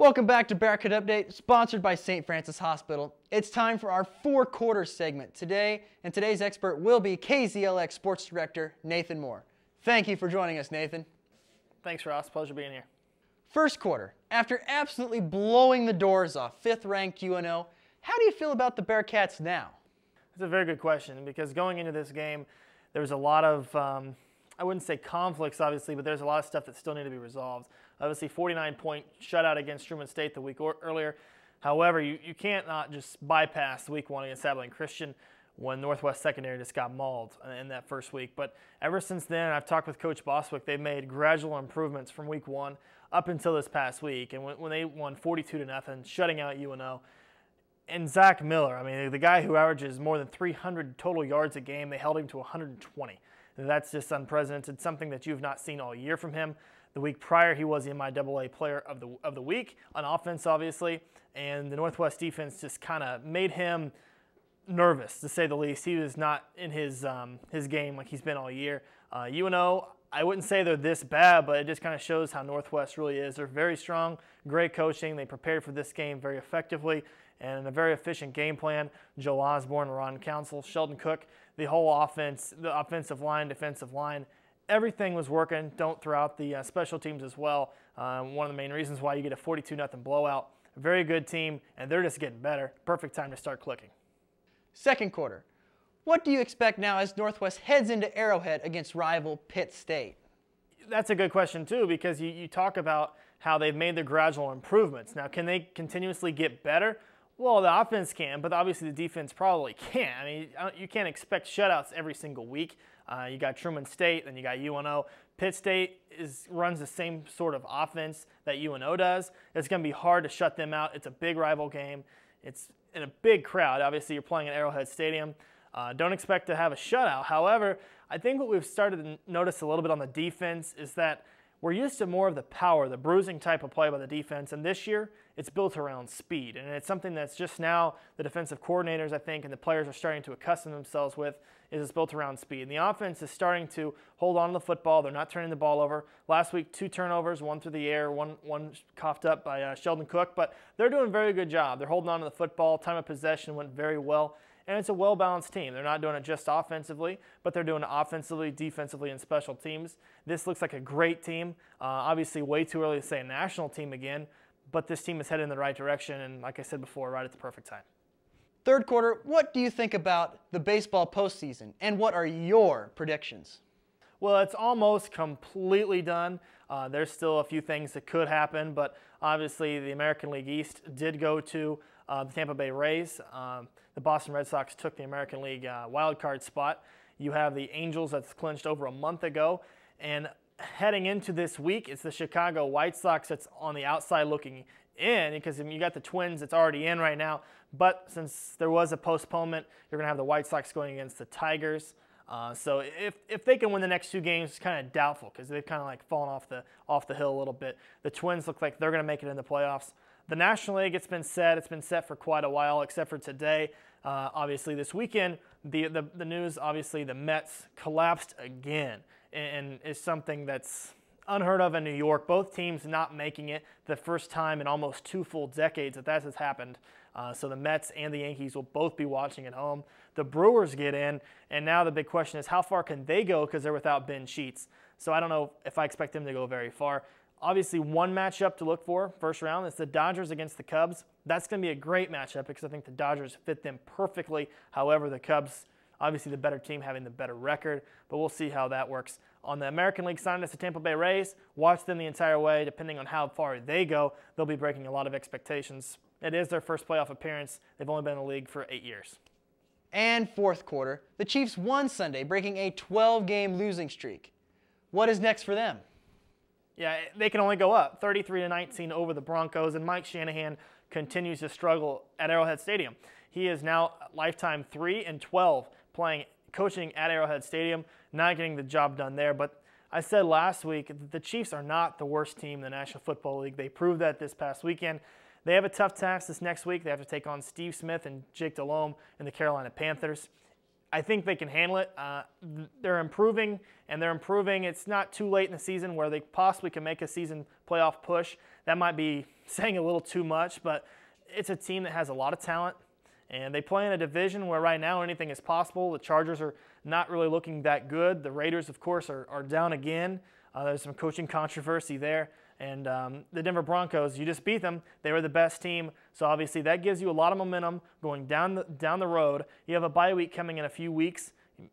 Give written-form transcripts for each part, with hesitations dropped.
Welcome back to Bearcat Update, sponsored by St. Francis Hospital. It's time for our four-quarters segment today, and today's expert will be KZLX Sports Director Nathan Moore. Thank you for joining us, Nathan. Thanks, Ross. Pleasure being here. First quarter, after absolutely blowing the doors off fifth-ranked UNO, how do you feel about the Bearcats now? That's a very good question, because going into this game, there was a lot of, I wouldn't say conflicts, obviously, but there's a lot of stuff that still need to be resolved. Obviously, 49-point shutout against Truman State the week earlier. However, you can't not just bypass week one against Abilene Christian when Northwest Secondary just got mauled in that first week. But ever since then, I've talked with Coach Boswick, they've made gradual improvements from week one up until this past week. And when they won 42-0, shutting out UNO, and Zach Miller, I mean, the guy who averages more than 300 total yards a game, they held him to 120. That's just unprecedented, something that you've not seen all year from him. The week prior, he was the MIAA Player of the Week on offense, obviously, and the Northwest defense just kind of made him nervous, to say the least. He was not in his game like he's been all year. UNO, I wouldn't say they're this bad, but it just kind of shows how Northwest really is. They're very strong, great coaching. They prepared for this game very effectively and a very efficient game plan. Joe Osborne, Ron Council, Sheldon Cook, the whole offense, the offensive line, defensive line, everything was working throughout the special teams as well. One of the main reasons why you get a 42-0 blowout. A very good team, and they're just getting better. Perfect time to start clicking. Second quarter, what do you expect now as Northwest heads into Arrowhead against rival Pitt State? That's a good question, too, because you talk about how they've made the gradual improvements. Now, can they continuously get better? Well, the offense can, but obviously the defense probably can't. I mean, you can't expect shutouts every single week. You got Truman State, then you got UNO. Pitt State runs the same sort of offense that UNO does. It's going to be hard to shut them out. It's a big rival game. It's in a big crowd. Obviously, you're playing at Arrowhead Stadium. Don't expect to have a shutout. However, I think what we've started to notice a little bit on the defense is that we're used to more of the power, the bruising type of play by the defense, and this year it's built around speed. And it's something that's just now the defensive coordinators, I think, and the players are starting to accustom themselves with, is it's built around speed. And the offense is starting to hold on to the football. They're not turning the ball over. Last week, 2 turnovers, 1 through the air, one coughed up by Sheldon Cook, but they're doing a very good job. They're holding on to the football. Time of possession went very well. And it's a well-balanced team. They're not doing it just offensively, but they're doing it offensively, defensively, and special teams. This looks like a great team. Obviously, way too early to say a national team again, but this team is headed in the right direction, and like I said before, right at the perfect time. Third quarter, what do you think about the baseball postseason, and what are your predictions? Well, it's almost completely done. There's still a few things that could happen, but obviously the American League East did go to the Tampa Bay Rays. The Boston Red Sox took the American League wild card spot. You have the Angels that's clinched over a month ago. And heading into this week, it's the Chicago White Sox that's on the outside looking in, because you got the Twins that's already in right now. But since there was a postponement, you're going to have the White Sox going against the Tigers. So if they can win the next 2 games, it's kind of doubtful, because they've kind of like fallen off the hill a little bit. The Twins look like they're going to make it in the playoffs. The National League, it's been set for quite a while, except for today. Obviously, this weekend, the news, obviously, the Mets collapsed again, and it's something that's unheard of in New York. Both teams not making it, the first time in almost 2 full decades that has happened. So the Mets and the Yankees will both be watching at home. The Brewers get in, and now the big question is how far can they go, because they're without Ben Sheets. So I don't know if I expect them to go very far. Obviously, one matchup to look for, first round, is the Dodgers against the Cubs. That's going to be a great matchup, because I think the Dodgers fit them perfectly. However, the Cubs, obviously the better team, having the better record, but we'll see how that works. On the American League side, it's the Tampa Bay Rays. Watch them the entire way. Depending on how far they go, they'll be breaking a lot of expectations. It is their first playoff appearance. They've only been in the league for 8 years. And fourth quarter, the Chiefs won Sunday, breaking a 12-game losing streak. What is next for them? Yeah, they can only go up, 33-19 over the Broncos, and Mike Shanahan continues to struggle at Arrowhead Stadium. He is now lifetime 3-12 coaching at Arrowhead Stadium, not getting the job done there. But I said last week that the Chiefs are not the worst team in the National Football League. They proved that this past weekend. They have a tough task this next week. They have to take on Steve Smith and Jake Delhomme and the Carolina Panthers. I think they can handle it. They're improving, and they're improving. It's not too late in the season where they possibly can make a season playoff push. That might be saying a little too much, but it's a team that has a lot of talent, and they play in a division where right now anything is possible. The Chargers are not really looking that good. The Raiders, of course, are down again. There's some coaching controversy there. And the Denver Broncos, you just beat them. They were the best team. So obviously that gives you a lot of momentum going down the road. You have a bye week coming in a few weeks.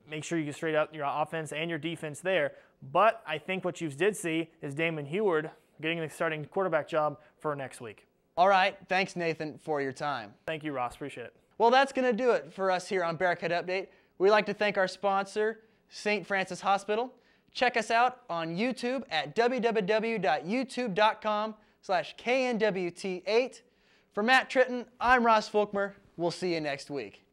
Make sure you straight out your offense and your defense there. But I think what you did see is Damon Huard getting the starting quarterback job for next week. All right. Thanks, Nathan, for your time. Thank you, Ross. Appreciate it. Well, that's going to do it for us here on Bearcat Update. We'd like to thank our sponsor, St. Francis Hospital. Check us out on YouTube at www.youtube.com/KNWT8. For Matt Tritton, I'm Ross Folkmer. We'll see you next week.